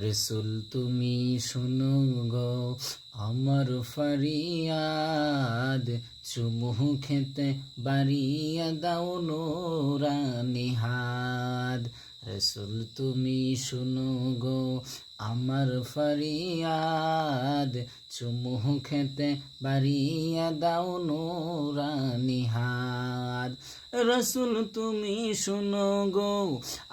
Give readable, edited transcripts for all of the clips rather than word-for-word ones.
রসুল তুমি শুনো গো আমার ফরিয়াদ, চুমু খেতে বাড়িয়ে দাও নুরানি হাত। রসুল তুমি শুনো গো আমার ফরিয়াদ, চুমু খেতে বাড়িয়ে দাও নুরানি হাত। রসুল তুমি শুনো গো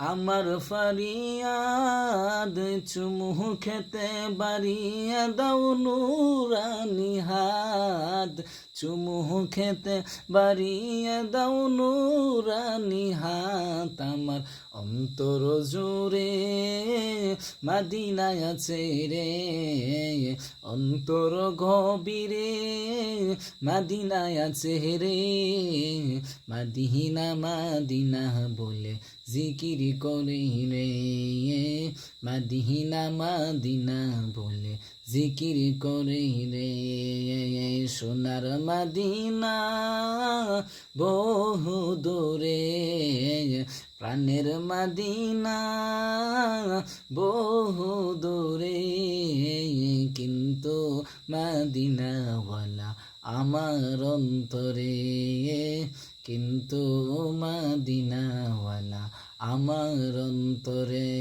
আমার ফরিয়াদ, চুমু খেতে বাড়িয়ে দাও নুরানি হাত। চুমু খেতে বাড়িয়ে দাও নুরানি হাত। আমার অন্তর জুড়ে মদিনায় আছে রে, অন্তর গভীরে মদিনায় আছে রে। মদিনা মদিনা বলে জিকির করি রে, মদিনা মদিনা বলে জিকির করি রে। সোনার মদিনা বহু দূরে, প্রাণের মদিনা বহু দূরে, কিন্তু মদিনাওয়ালা আমার অন্তরে, কিন্তু মদিনাওয়ালা আমার অন্তরে।